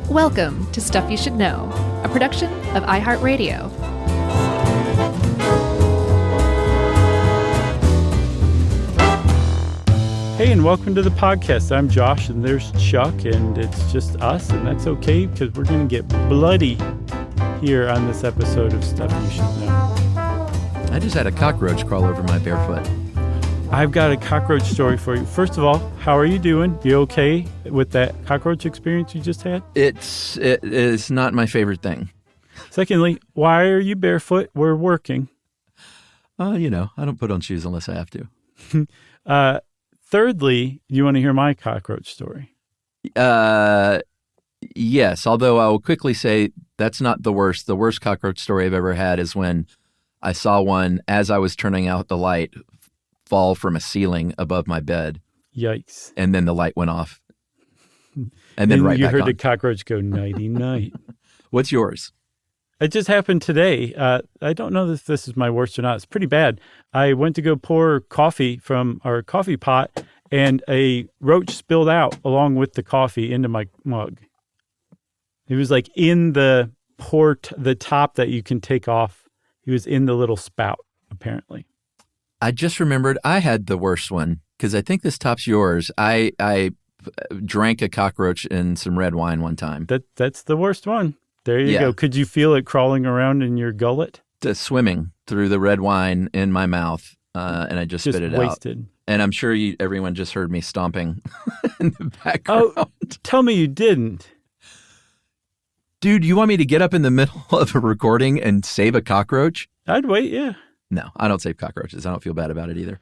Welcome to Stuff You Should Know, a production of iHeartRadio. Hey, and welcome to the podcast. I'm Josh, and there's Chuck, and it's just us, and that's okay because we're going to get bloody here on this episode of Stuff You Should Know. I just had a cockroach crawl over my barefoot. I've got a cockroach story for you. First of all, how are you doing? You okay with that cockroach experience you just had? It is not my favorite thing. Secondly, why are you barefoot? We're working. I don't put on shoes unless I have to. Thirdly, you want to hear my cockroach story? Yes, although I will quickly say that's not the worst. The worst cockroach story I've ever had is when I saw one as I was turning out the light fall from a ceiling above my bed. Yikes. And then the light went off. And then right you back heard on. the cockroach go nighty-night. What's yours? It just happened today. I don't know if this is my worst or not. It's pretty bad. I went to go pour coffee from our coffee pot, and a roach spilled out along with the coffee into my mug. It was like in the the top that you can take off. He was in the little spout, apparently. I just remembered I had the worst one because I think this tops yours. I drank a cockroach in some red wine one time. That's the worst one. There you go. Could you feel it crawling around in your gullet? Swimming through the red wine in my mouth, and I just spit it wasted. out. And I'm sure everyone just heard me stomping in the background. Oh, tell me you didn't. Dude, you want me to get up in the middle of a recording and save a cockroach? I'd wait, yeah. No, I don't save cockroaches. I don't feel bad about it either.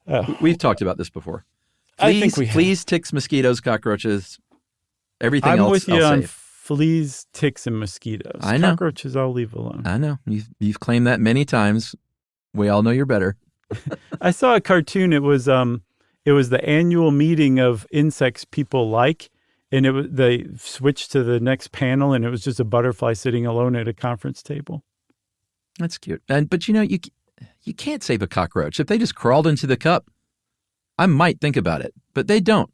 Oh. We've talked about this before. I think we have. Fleas, ticks, mosquitoes, cockroaches, everything else I'm with you I'll on save. fleas, ticks, and mosquitoes. I know. Cockroaches I'll leave alone. I know. You've claimed that many times. We all know you're better. I saw a cartoon. It was the annual meeting of insects people like, and they switched to the next panel, and it was just a butterfly sitting alone at a conference table. That's cute. But you can't save a cockroach. If they just crawled into the cup, I might think about it, but they don't.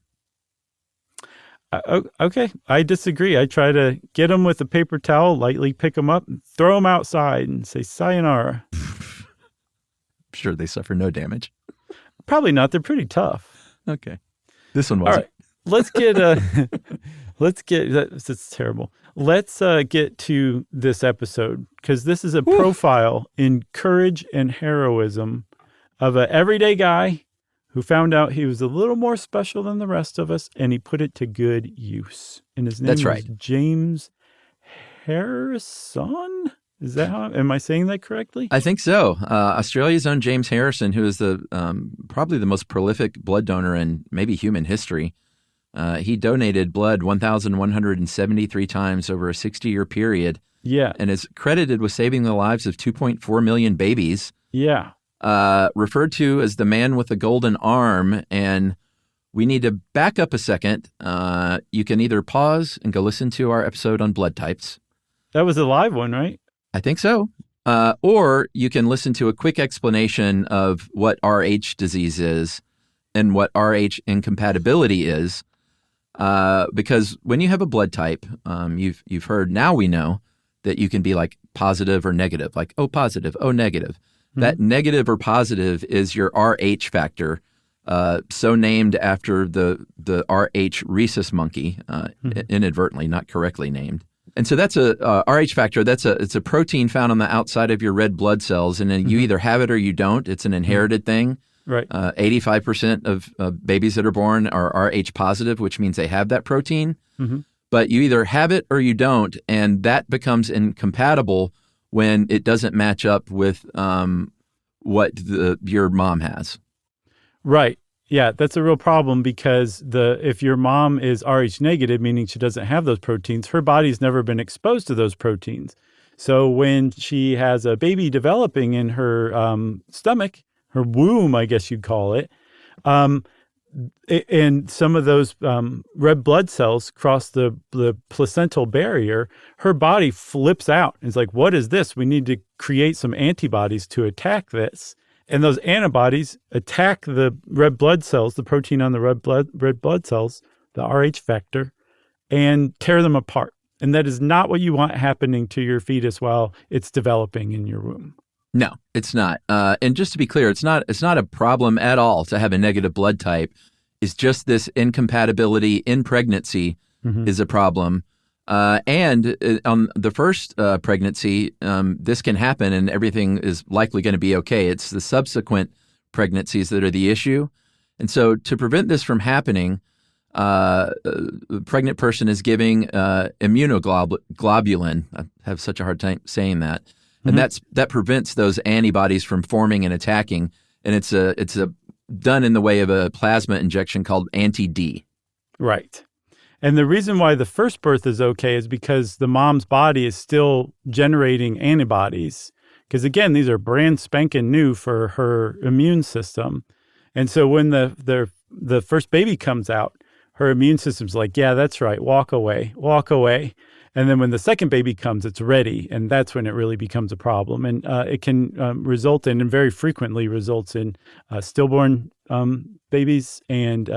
Okay, I disagree. I try to get them with a paper towel, lightly pick them up, and throw them outside and say sayonara. Sure, they suffer no damage. Probably not. They're pretty tough. Okay. This one wasn't. All right, that's terrible. Let's get to this episode because this is a profile in courage and heroism of an everyday guy who found out he was a little more special than the rest of us, and he put it to good use. And his name is James Harrison. Is that am I saying that correctly? I think so. Australia's own James Harrison, who is probably the most prolific blood donor in maybe human history. He donated blood 1,173 times over a 60-year period. Yeah. And is credited with saving the lives of 2.4 million babies. Yeah. Referred to as the man with the golden arm. And we need to back up a second. You can either pause and go listen to our episode on blood types. That was a live one, right? I think so. Or you can listen to a quick explanation of what Rh disease is and what Rh incompatibility is. Because when you have a blood type, you've heard, now we know that you can be like positive or negative, like, oh, positive, oh, negative. Mm-hmm. That negative or positive is your Rh factor, so named after the Rh rhesus monkey, inadvertently, not correctly named. And so that's a Rh factor. It's a protein found on the outside of your red blood cells, and then you either have it or you don't. It's an inherited thing. Right. 85% of babies that are born are Rh positive, which means they have that protein. Mm-hmm. But you either have it or you don't, and that becomes incompatible when it doesn't match up with what your mom has. Right. Yeah, that's a real problem because if your mom is Rh negative, meaning she doesn't have those proteins, her body's never been exposed to those proteins. So when she has a baby developing in her stomach, her womb, I guess you'd call it, and some of those red blood cells cross the placental barrier, her body flips out. It's like, what is this? We need to create some antibodies to attack this. And those antibodies attack the red blood cells, the protein on the red blood cells, the Rh factor, and tear them apart. And that is not what you want happening to your fetus while it's developing in your womb. No, it's not. And just to be clear, it's not a problem at all to have a negative blood type. It's just this incompatibility in pregnancy is a problem. And on the first pregnancy, this can happen and everything is likely going to be okay. It's the subsequent pregnancies that are the issue. And so to prevent this from happening, the pregnant person is giving immunoglobulin. I have such a hard time saying that. And that prevents those antibodies from forming and attacking. And it's done in the way of a plasma injection called anti-D. Right. And the reason why the first birth is okay is because the mom's body is still generating antibodies. Because again, these are brand spanking new for her immune system. And so when the first baby comes out, her immune system's like, yeah, that's right, walk away. And then when the second baby comes, it's ready. And that's when it really becomes a problem. And it can result in, and very frequently results in, stillborn babies and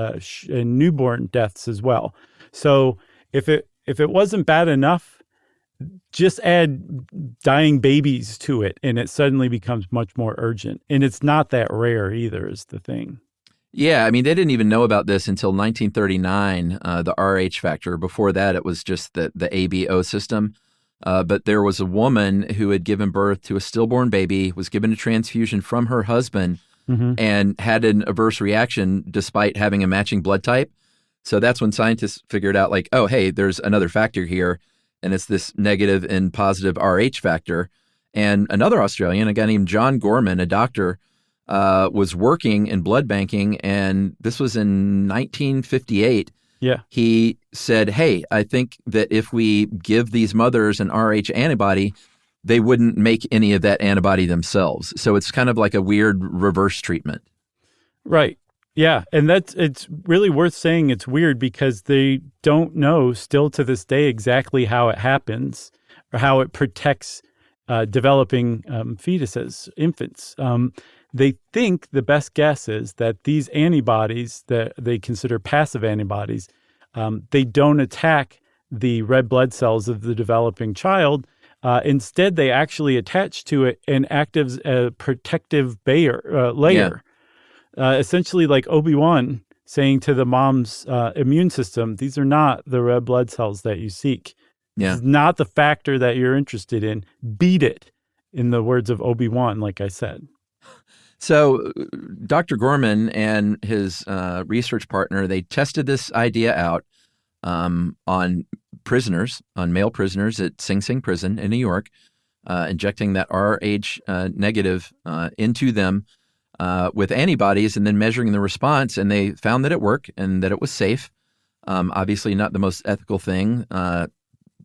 newborn deaths as well. So if it wasn't bad enough, just add dying babies to it, and it suddenly becomes much more urgent. And it's not that rare either, is the thing. Yeah, I mean, they didn't even know about this until 1939, the Rh factor. Before that, it was just the ABO system. But there was a woman who had given birth to a stillborn baby, was given a transfusion from her husband, and had an adverse reaction despite having a matching blood type. So that's when scientists figured out, like, oh, hey, there's another factor here, and it's this negative and positive Rh factor. And another Australian, a guy named John Gorman, a doctor, was working in blood banking, and this was in 1958. Yeah. He said, hey, I think that if we give these mothers an Rh antibody, they wouldn't make any of that antibody themselves. So it's kind of like a weird reverse treatment. Right. Yeah. And it's really worth saying it's weird because they don't know still to this day exactly how it happens or how it protects developing fetuses, infants. They think the best guess is that these antibodies that they consider passive antibodies, they don't attack the red blood cells of the developing child. Instead, they actually attach to it and act as a protective layer. Essentially like Obi-Wan saying to the mom's immune system, these are not the red blood cells that you seek. Yeah. This is not the factor that you're interested in. Beat it, in the words of Obi-Wan, like I said. So Dr. Gorman and his research partner, they tested this idea out on prisoners, on male prisoners at Sing Sing prison in New York, injecting that Rh negative into them with antibodies and then measuring the response. And they found that it worked and that it was safe. Obviously not the most ethical thing.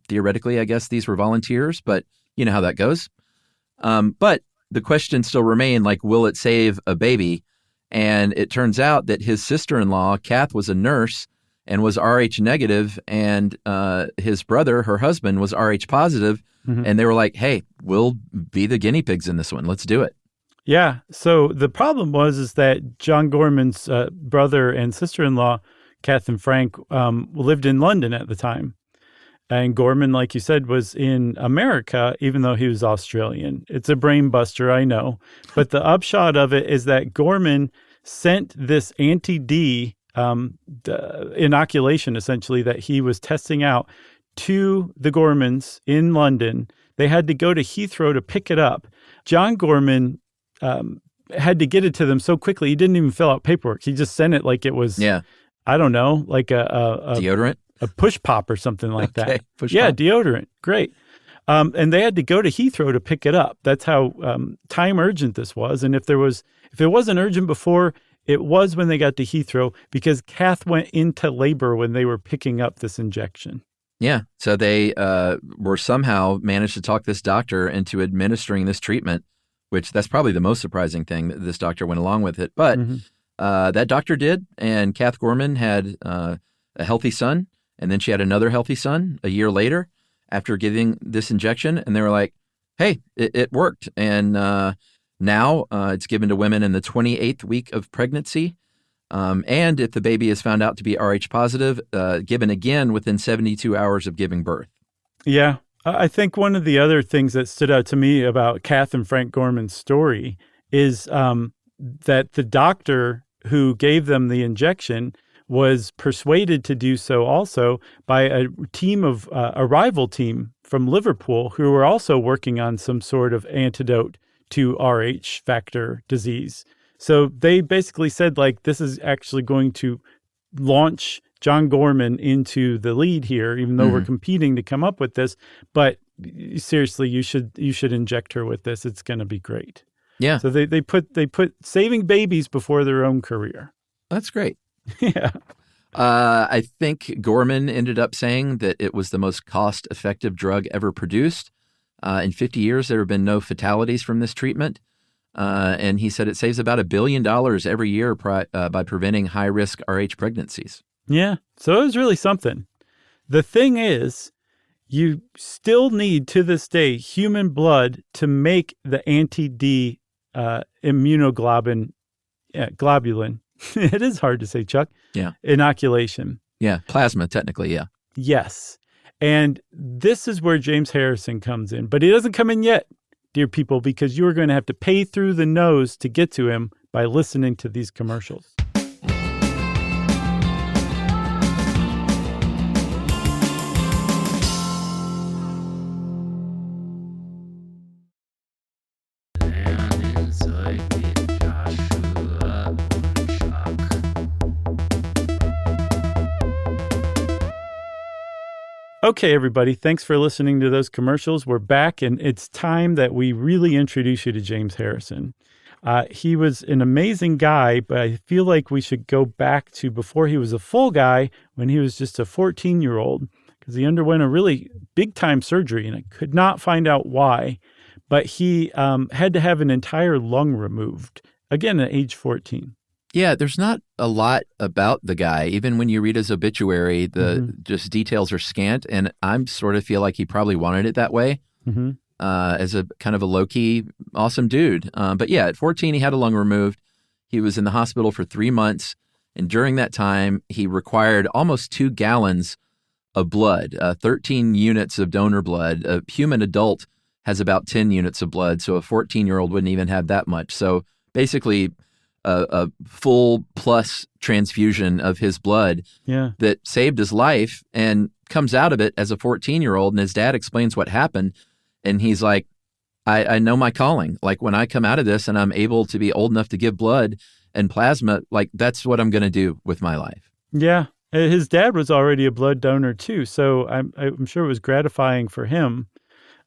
Theoretically, I guess these were volunteers, but you know how that goes. But the question still remained, like, will it save a baby? And it turns out that his sister-in-law, Kath, was a nurse and was Rh negative, and his brother, her husband, was Rh positive. And they were like, hey, we'll be the guinea pigs in this one. Let's do it. Yeah. So the problem is that John Gorman's brother and sister-in-law, Kath and Frank, lived in London at the time. And Gorman, like you said, was in America, even though he was Australian. It's a brain buster, I know. But the upshot of it is that Gorman sent this anti-D inoculation, essentially, that he was testing out to the Gormans in London. They had to go to Heathrow to pick it up. John Gorman had to get it to them so quickly, he didn't even fill out paperwork. He just sent it like it was, I don't know, like a deodorant? A push pop or something like that. Push pop. Deodorant. Great. And they had to go to Heathrow to pick it up. That's how time urgent this was. And if it wasn't urgent before, it was when they got to Heathrow because Kath went into labor when they were picking up this injection. Yeah. So they were somehow managed to talk this doctor into administering this treatment, which that's probably the most surprising thing, that this doctor went along with it. But that doctor did. And Kath Gorman had a healthy son. And then she had another healthy son a year later after giving this injection. And they were like, hey, it worked. And now it's given to women in the 28th week of pregnancy. And if the baby is found out to be Rh positive, given again within 72 hours of giving birth. Yeah. I think one of the other things that stood out to me about Kath and Frank Gorman's story is that the doctor who gave them the injection was persuaded to do so also by a team of a rival team from Liverpool who were also working on some sort of antidote to Rh factor disease. So they basically said, like, this is actually going to launch John Gorman into the lead here, even though we're competing to come up with this. But seriously, you should inject her with this. It's going to be great. Yeah. So they put saving babies before their own career. That's great. Yeah. I think Gorman ended up saying that it was the most cost-effective drug ever produced. In 50 years, there have been no fatalities from this treatment. And he said it saves about $1 billion every year by preventing high-risk Rh pregnancies. Yeah. So it was really something. The thing is, you still need to this day human blood to make the anti-D immunoglobulin. Globulin. It is hard to say, Chuck. Yeah. Inoculation. Yeah. Plasma, technically, yeah. Yes. And this is where James Harrison comes in. But he doesn't come in yet, dear people, because you are going to have to pay through the nose to get to him by listening to these commercials. Okay, everybody, thanks for listening to those commercials. We're back, and it's time that we really introduce you to James Harrison. He was an amazing guy, but I feel like we should go back to before he was a full guy, when he was just a 14-year-old, because he underwent a really big-time surgery, and I could not find out why. But he had to have an entire lung removed, again, at age 14. Yeah, there's not a lot about the guy. Even when you read his obituary, the just details are scant, and I sort of feel like he probably wanted it that way as a kind of a low-key, awesome dude. But yeah, at 14, he had a lung removed. He was in the hospital for 3 months, and during that time, he required almost 2 gallons of blood, 13 units of donor blood. A human adult has about 10 units of blood, so a 14-year-old wouldn't even have that much. So basically, a full plus transfusion of his blood that saved his life, and comes out of it as a 14-year-old. And his dad explains what happened. And he's like, I know my calling. Like, when I come out of this and I'm able to be old enough to give blood and plasma, like, that's what I'm going to do with my life. Yeah. His dad was already a blood donor too. So I'm sure it was gratifying for him.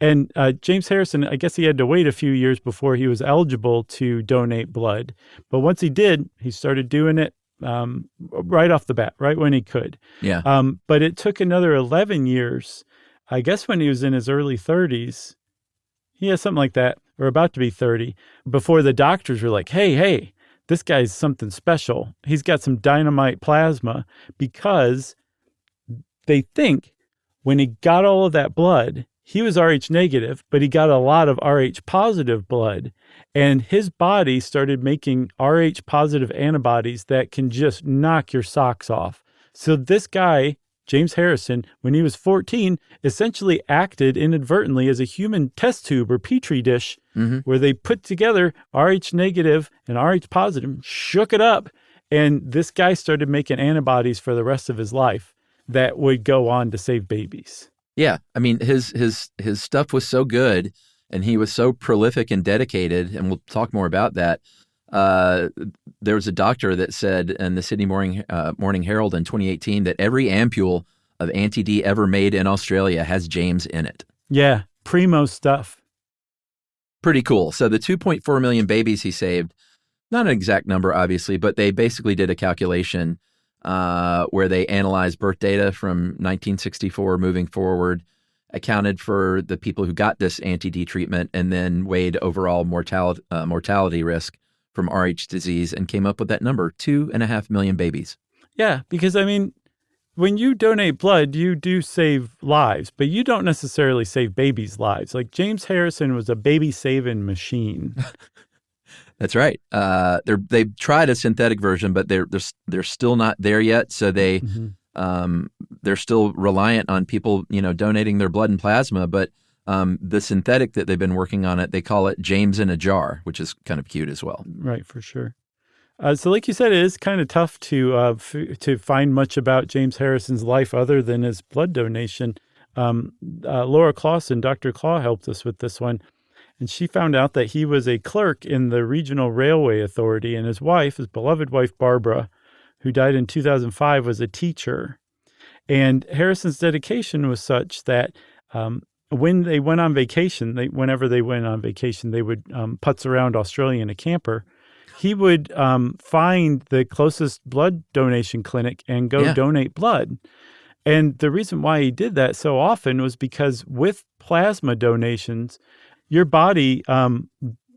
And James Harrison, I guess he had to wait a few years before he was eligible to donate blood. But once he did, he started doing it right off the bat, right when he could. Yeah. But it took another 11 years, I guess when he was in his early 30s. Yeah, something like that, or about to be 30, before the doctors were like, hey, this guy's something special. He's got some dynamite plasma, because they think when he got all of that blood, he was Rh negative, but he got a lot of Rh positive blood, and his body started making Rh positive antibodies that can just knock your socks off. So this guy, James Harrison, when he was 14, essentially acted inadvertently as a human test tube or petri dish, where they put together Rh negative and Rh positive, shook it up, and this guy started making antibodies for the rest of his life that would go on to save babies. Yeah, I mean, his stuff was so good, and he was so prolific and dedicated, and we'll talk more about that. There was a doctor that said in the Sydney Morning Herald in 2018 that every ampule of anti-D ever made in Australia has James in it. Yeah, primo stuff. Pretty cool. So the 2.4 million babies he saved, not an exact number, obviously, but they basically did a calculation where they analyzed birth data from 1964 moving forward, accounted for the people who got this anti-D treatment, and then weighed overall mortality risk from Rh disease, and came up with that number, 2.5 million babies. Yeah, because, I mean, when you donate blood, you do save lives, but you don't necessarily save babies' lives. Like, James Harrison was a baby-saving machine. That's right. They've tried a synthetic version, but they're still not there yet. So they They're still reliant on people, donating their blood and plasma, but the synthetic that they've been working on they call it James in a jar, which is kind of cute as well. Right, for sure. So like you said, it is kind of tough to find much about James Harrison's life other than his blood donation. Laura Clausen, Dr. Claw, helped us with this one. And she found out that he was a clerk in the Regional Railway Authority, and his wife, his beloved wife, Barbara, who died in 2005, was a teacher. And Harrison's dedication was such that when they went on vacation, whenever they went on vacation, they would putz around Australia in a camper. He would find the closest blood donation clinic and go donate blood. And the reason why he did that so often was because with plasma donations, your body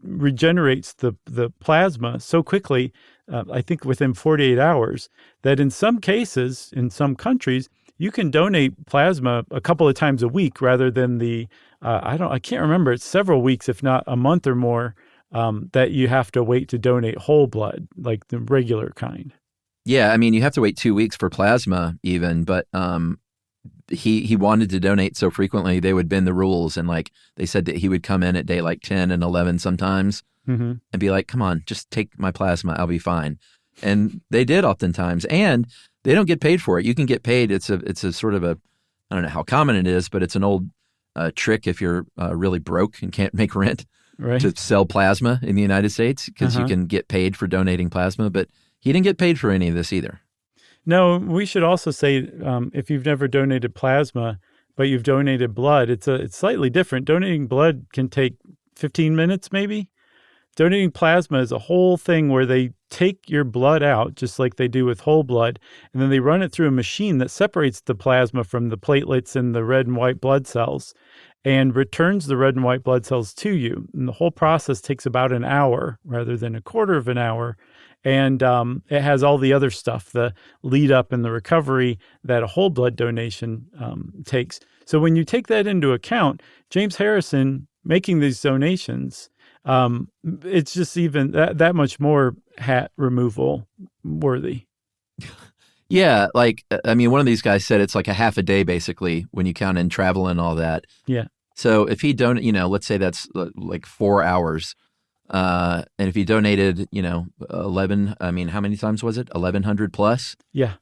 regenerates the plasma so quickly, I think within 48 hours, that in some cases, in some countries, you can donate plasma a couple of times a week rather than I can't remember, it's several weeks, if not a month or more, that you have to wait to donate whole blood, like the regular kind. Yeah, I mean, you have to wait 2 weeks for plasma even, but he wanted to donate so frequently, they would bend the rules. And like they said that he would come in at day like 10 and 11 sometimes and be like, come on, just take my plasma, I'll be fine. And they did oftentimes. And they don't get paid for it. You can get paid. It's a sort of I don't know how common it is, but it's an old trick if you're really broke and can't make rent to sell plasma in the United States, because you can get paid for donating plasma. But he didn't get paid for any of this either. No, we should also say if you've never donated plasma, but you've donated blood, it's slightly different. Donating blood can take 15 minutes maybe. Donating plasma is a whole thing where they take your blood out, just like they do with whole blood, and then they run it through a machine that separates the plasma from the platelets and the red and white blood cells and returns the red and white blood cells to you. And the whole process takes about an hour rather than a quarter of an hour. And it has all the other stuff, the lead up and the recovery that a whole blood donation takes. So when you take that into account, James Harrison making these donations, it's just even that much more hat removal worthy. Yeah, like, I mean, one of these guys said it's like a half a day, basically, when you count in travel and all that. Yeah. So if he let's say that's like 4 hours, and if he donated, 11, I mean, how many times was it? 1,100 plus? Yeah.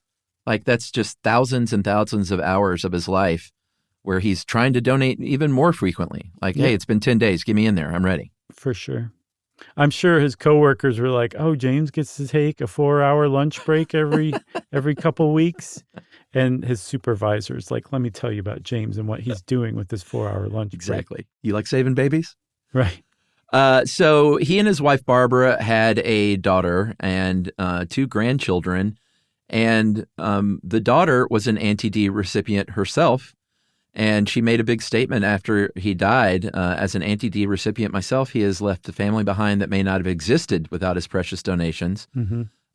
Like, that's just thousands and thousands of hours of his life where he's trying to donate even more frequently. Like, hey, it's been 10 days. Get me in there. I'm ready. For sure. I'm sure his coworkers were like, "Oh, James gets to take a 4-hour lunch break every couple weeks," and his supervisor's like, "Let me tell you about James and what he's doing with this 4-hour lunch Exactly. break." You like saving babies? Right. So he and his wife Barbara had a daughter and 2 grandchildren, and the daughter was an Anti-D recipient herself. And she made a big statement after he died. As an Anti-D recipient myself, he has left a family behind that may not have existed without his precious donations.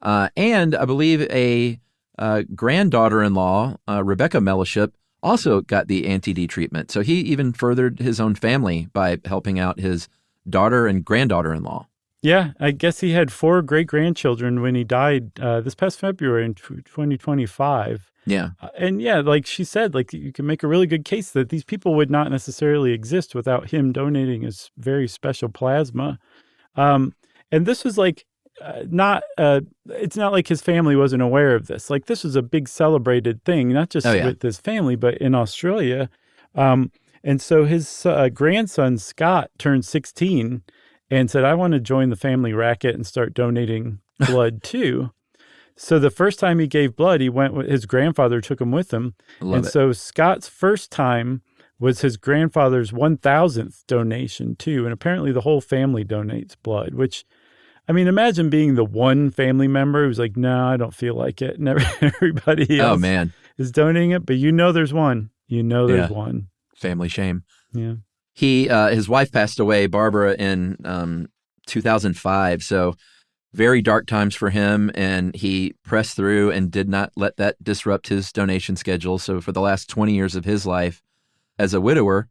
And I believe a granddaughter-in-law, Rebecca Mellowship, also got the Anti-D treatment. So he even furthered his own family by helping out his daughter and granddaughter-in-law. Yeah, I guess he had 4 great-grandchildren when he died this past February in 2025. Yeah. And yeah, like she said, like you can make a really good case that these people would not necessarily exist without him donating his very special plasma. And this was like it's not like his family wasn't aware of this. Like this was a big celebrated thing, not just with his family, but in Australia. And so his grandson, Scott, turned 16 and said, "I want to join the family racket and start donating blood too." So the first time he gave blood, he went with his grandfather, took him with him. So Scott's first time was his grandfather's 1,000th donation too. And apparently the whole family donates blood, which, I mean, imagine being the one family member who's like, "No, I don't feel like it." And everybody else is donating it. But there's one. There's one. Family shame. Yeah. His wife passed away, Barbara, in 2005. So very dark times for him, and he pressed through and did not let that disrupt his donation schedule. So for the last 20 years of his life as a widower,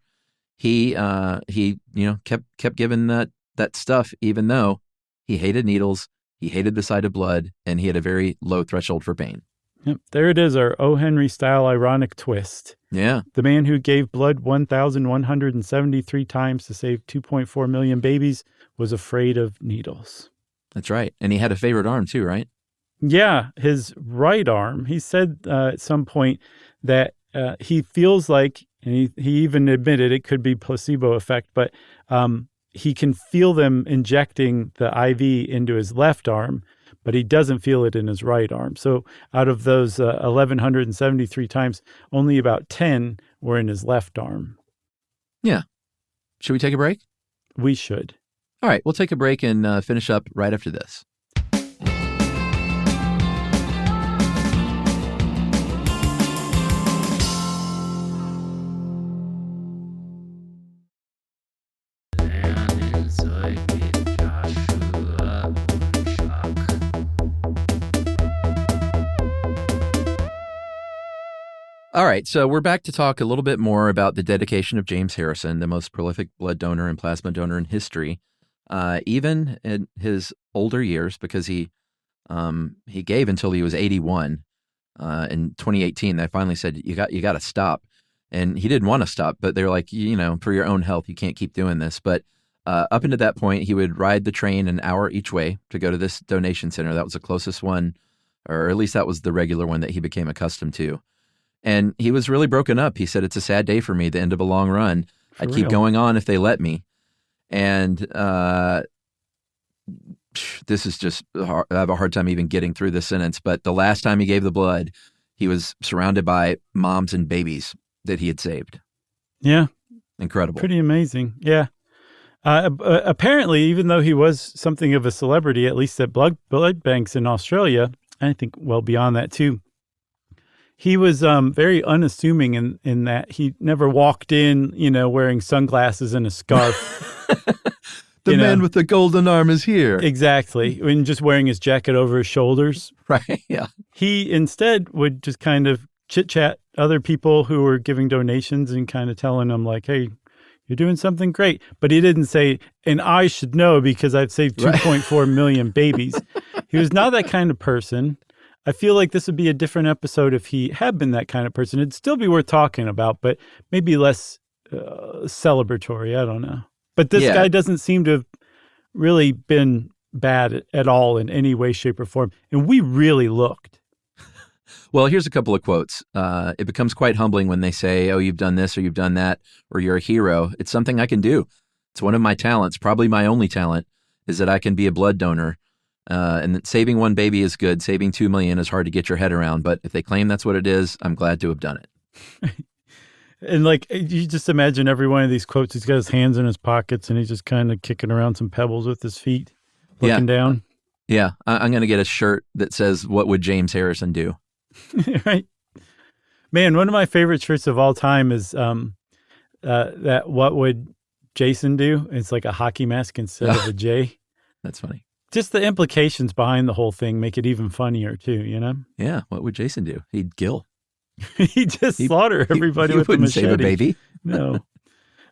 he kept giving that stuff, even though he hated needles, he hated the sight of blood, and he had a very low threshold for pain. Yep. There it is, our O. Henry style ironic twist. Yeah. The man who gave blood 1,173 times to save 2.4 million babies was afraid of needles. That's right. And he had a favorite arm too, right? Yeah, his right arm. He said at some point that he feels like, and he even admitted it could be placebo effect, but he can feel them injecting the IV into his left arm, but he doesn't feel it in his right arm. So out of those 1,173 times, only about 10 were in his left arm. Yeah. Should we take a break? We should. All right, we'll take a break and finish up right after this. All right, so we're back to talk a little bit more about the dedication of James Harrison, the most prolific blood donor and plasma donor in history, even in his older years, because he gave until he was 81. In 2018, they finally said, you got to stop. And he didn't want to stop, but they're like, for your own health, you can't keep doing this. But up until that point, he would ride the train an hour each way to go to this donation center. That was the closest one, or at least that was the regular one that he became accustomed to. And he was really broken up. He said, it's a sad day for me, the end of a long run. I'd keep going on if they let me. And this is just, I have a hard time even getting through this sentence. But the last time he gave the blood, he was surrounded by moms and babies that he had saved. Yeah. Incredible. Pretty amazing. Yeah. Apparently, even though he was something of a celebrity, at least at blood banks in Australia, I think well beyond that too, he was very unassuming in that he never walked in, wearing sunglasses and a scarf. The man with the golden arm is here. Exactly. And just wearing his jacket over his shoulders. Right, yeah. He instead would just kind of chit-chat other people who were giving donations and kind of telling them like, hey, you're doing something great. But he didn't say, and I should know because I've saved 2.4 million babies. He was not that kind of person. I feel like this would be a different episode if he had been that kind of person. It'd still be worth talking about, but maybe less celebratory. I don't know. But this guy doesn't seem to have really been bad at all in any way, shape, or form. And we really looked. Well, here's a couple of quotes. It becomes quite humbling when they say, oh, you've done this or you've done that, or you're a hero. It's something I can do. It's one of my talents, probably my only talent, is that I can be a blood donor. And that saving one baby is good. Saving 2 million is hard to get your head around. But if they claim that's what it is, I'm glad to have done it. And like, you just imagine every one of these quotes, he's got his hands in his pockets and he's just kind of kicking around some pebbles with his feet, looking down. Yeah. I'm going to get a shirt that says, what would James Harrison do? Right. Man, one of my favorite shirts of all time is that what would Jason do? It's like a hockey mask instead of a J. That's funny. Just the implications behind the whole thing make it even funnier too, Yeah. What would Jason do? He'd kill. He'd slaughter everybody with a machete. Save a baby. No.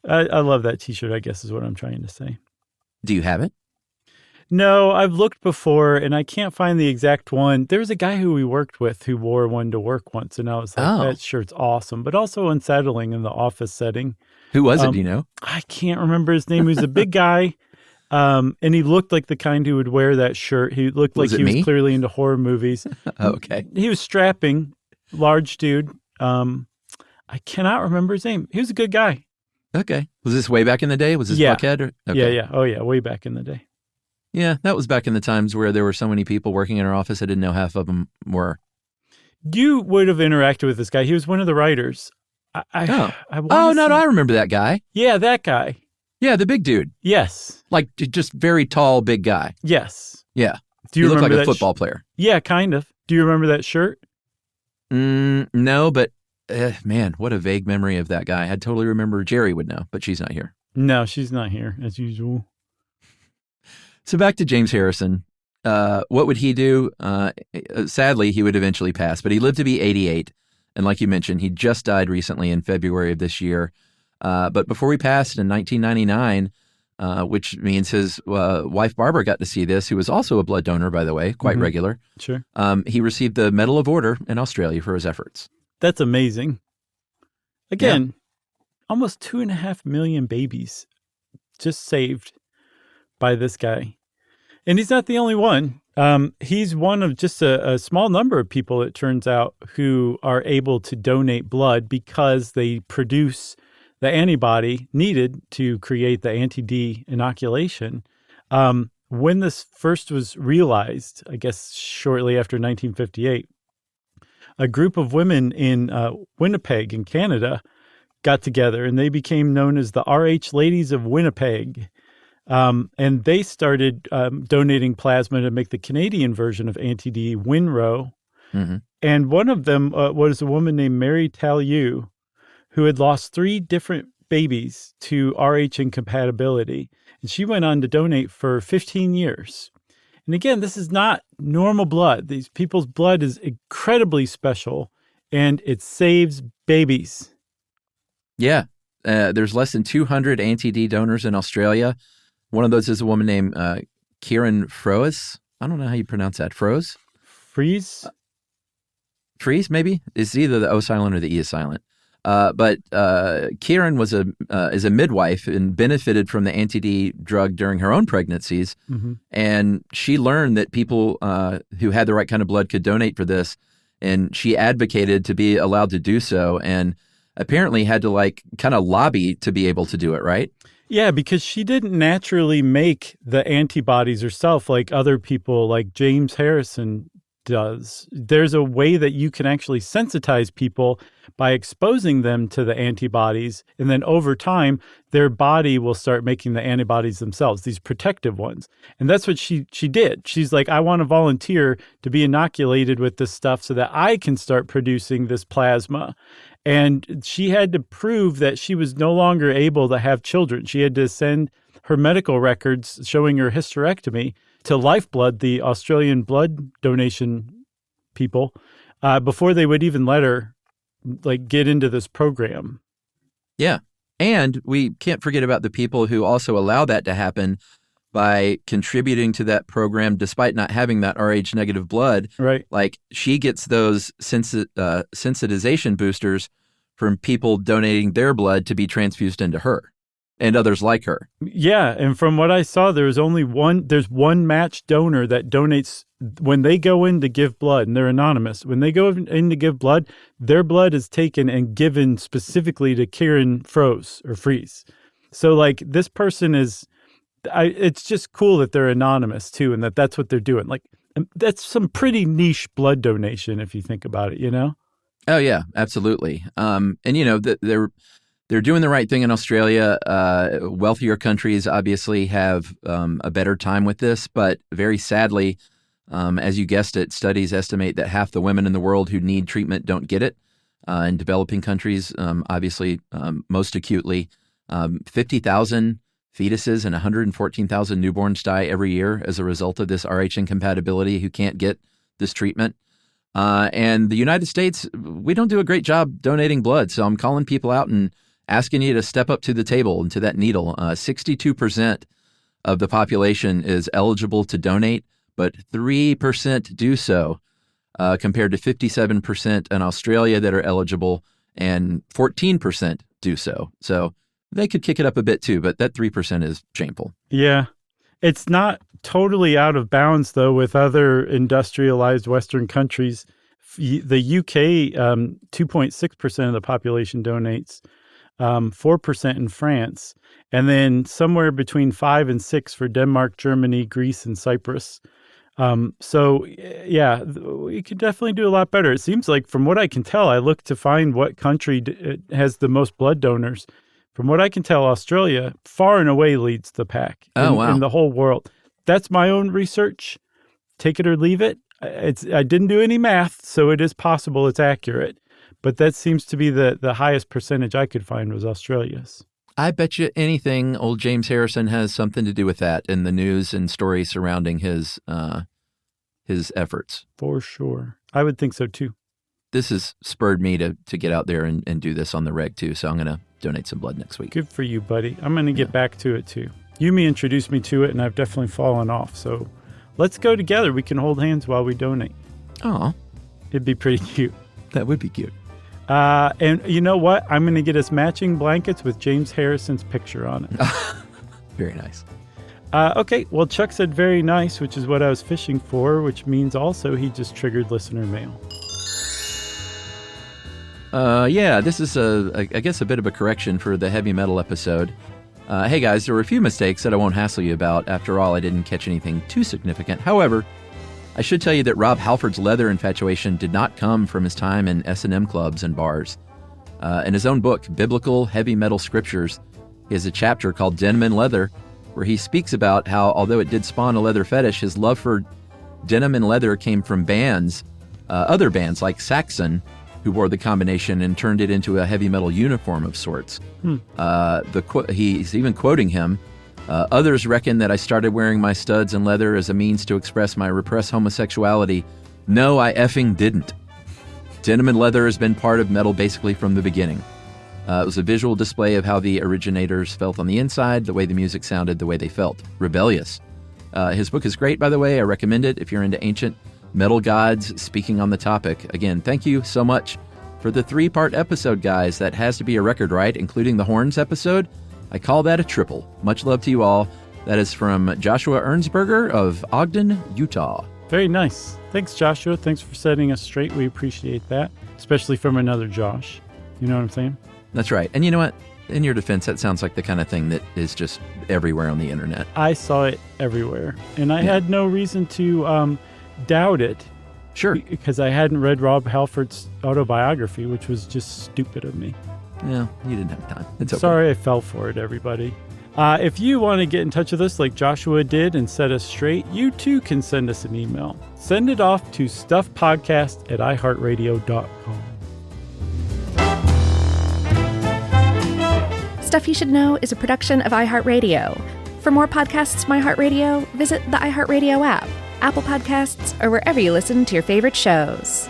I love that T-shirt, I guess is what I'm trying to say. Do you have it? No, I've looked before and I can't find the exact one. There was a guy who we worked with who wore one to work once and I was like, that shirt's awesome, but also unsettling in the office setting. Who was it, do you know? I can't remember his name. He was a big guy. And he looked like the kind who would wear that shirt. He looked like he was clearly into horror movies. Okay. He was strapping, large dude. I cannot remember his name. He was a good guy. Okay. Was this way back in the day? Was this Buckhead? Okay. Yeah. Oh, yeah. Way back in the day. Yeah, that was back in the times where there were so many people working in our office, I didn't know half of them were. You would have interacted with this guy. He was one of the writers. I remember that guy. Yeah, that guy. Yeah, the big dude. Yes. Like just very tall, big guy. Yes. Yeah. Do you look remember like a football player? Yeah, kind of. Do you remember that shirt? No, but man, what a vague memory of that guy. I totally remember. Jerry would know, but she's not here. No, she's not here as usual. So back to James Harrison. What would he do? Sadly, he would eventually pass, but he lived to be 88. And like you mentioned, he just died recently in February of this year. But before he passed in 1999, which means his wife Barbara got to see this, who was also a blood donor, by the way, quite regular. Sure. He received the Medal of Order in Australia for his efforts. That's amazing. Again, almost 2.5 million babies just saved by this guy. And he's not the only one. He's one of just a small number of people, it turns out, who are able to donate blood because they produce the antibody needed to create the anti-D inoculation. When this first was realized, I guess shortly after 1958, a group of women in Winnipeg in Canada got together, and they became known as the RH Ladies of Winnipeg. And they started donating plasma to make the Canadian version of anti-D, Winrow. And one of them was a woman named Mary Tallieu, who had lost 3 different babies to RH incompatibility. And she went on to donate for 15 years. And again, this is not normal blood. These people's blood is incredibly special, and it saves babies. Yeah. There's less than 200 anti-D donors in Australia. One of those is a woman named Kieran Froese. I don't know how you pronounce that. Froese? Freeze, maybe? It's either the O silent or the E is silent. But Kieran was is a midwife and benefited from the anti-D drug during her own pregnancies. And she learned that people who had the right kind of blood could donate for this. And she advocated to be allowed to do so, and apparently had to kind of lobby to be able to do it, right? Yeah, because she didn't naturally make the antibodies herself like other people like James Harrison does. There's a way that you can actually sensitize people by exposing them to the antibodies, and then over time, their body will start making the antibodies themselves, these protective ones. And that's what she did. She's like, I want to volunteer to be inoculated with this stuff so that I can start producing this plasma. And she had to prove that she was no longer able to have children. She had to send her medical records showing her hysterectomy to Lifeblood, the Australian blood donation people, before they would even let her get into this program. Yeah. And we can't forget about the people who also allow that to happen by contributing to that program despite not having that Rh negative blood. Right. Like she gets those sensitization boosters from people donating their blood to be transfused into her and others like her. Yeah, and from what I saw, there's one match donor that donates when they go in to give blood, and they're anonymous. When they go in to give blood, their blood is taken and given specifically to Kieran Freeze. So this person is, it's just cool that they're anonymous too, and that's what they're doing. That's some pretty niche blood donation if you think about it, you know? Oh yeah, absolutely. And they're doing the right thing in Australia. Wealthier countries obviously have a better time with this, but very sadly, as you guessed it, studies estimate that half the women in the world who need treatment don't get it. In developing countries, obviously most acutely, 50,000 fetuses and 114,000 newborns die every year as a result of this Rh incompatibility who can't get this treatment. And the United States, we don't do a great job donating blood. So I'm calling people out and asking you to step up to the table and to that needle. 62% of the population is eligible to donate, but 3% do so, compared to 57% in Australia that are eligible, and 14% do so. So they could kick it up a bit too, but that 3% is shameful. Yeah. It's not totally out of bounds, though, with other industrialized Western countries. The UK, 2.6% of the population donates, 4% in France, and then somewhere between 5 and 6 for Denmark, Germany, Greece, and Cyprus. So, yeah, we could definitely do a lot better. It seems like, from what I can tell, I looked to find what country has the most blood donors. From what I can tell, Australia far and away leads the pack in the whole world. That's my own research. Take it or leave it. I didn't do any math, so it is possible it's accurate. But that seems to be the highest percentage I could find was Australia's. I bet you anything old James Harrison has something to do with that in the news and stories surrounding his efforts. For sure. I would think so, too. This has spurred me to get out there and do this on the reg, too. So I'm going to donate some blood next week. Good for you, buddy. I'm going to get back to it, too. Yumi introduced me to it, and I've definitely fallen off. So let's go together. We can hold hands while we donate. Oh, It'd be pretty cute. that would be cute. And you know what? I'm going to get us matching blankets with James Harrison's picture on it. Very nice. Okay, well, Chuck said very nice, which is what I was fishing for, which means also he just triggered listener mail. Yeah, this is, I guess, a bit of a correction for the heavy metal episode. Hey, guys, there were a few mistakes that I won't hassle you about. After all, I didn't catch anything too significant. However, I should tell you that Rob Halford's leather infatuation did not come from his time in S&M clubs and bars. In his own book, Biblical Heavy Metal Scriptures, he has a chapter called Denim and Leather, where he speaks about how, although it did spawn a leather fetish, his love for denim and leather came from bands, other bands like Saxon, who wore the combination and turned it into a heavy metal uniform of sorts. He's even quoting him. Others reckon that I started wearing my studs and leather as a means to express my repressed homosexuality. No, I effing didn't. Denim and leather has been part of metal basically from the beginning. It was a visual display of how the originators felt on the inside, the way the music sounded, the way they felt. Rebellious. His book is great, by the way. I recommend it if you're into ancient metal gods speaking on the topic. Again, thank you so much for the 3-part episode, guys. That has to be a record, right? Including the horns episode. I call that a triple. Much love to you all. That is from Joshua Ernsberger of Ogden, Utah. Very nice. Thanks, Joshua. Thanks for setting us straight. We appreciate that, especially from another Josh. You know what I'm saying? That's right. And you know what? In your defense, that sounds like the kind of thing that is just everywhere on the internet. I saw it everywhere, and I had no reason to doubt it. Sure. Because I hadn't read Rob Halford's autobiography, which was just stupid of me. Yeah, you didn't have time. It's okay. Sorry I fell for it, everybody. If you want to get in touch with us like Joshua did and set us straight, you too can send us an email. Send it off to stuffpodcast@iheartradio.com. Stuff You Should Know is a production of iHeartRadio. For more podcasts from iHeartRadio, visit the iHeartRadio app, Apple Podcasts, or wherever you listen to your favorite shows.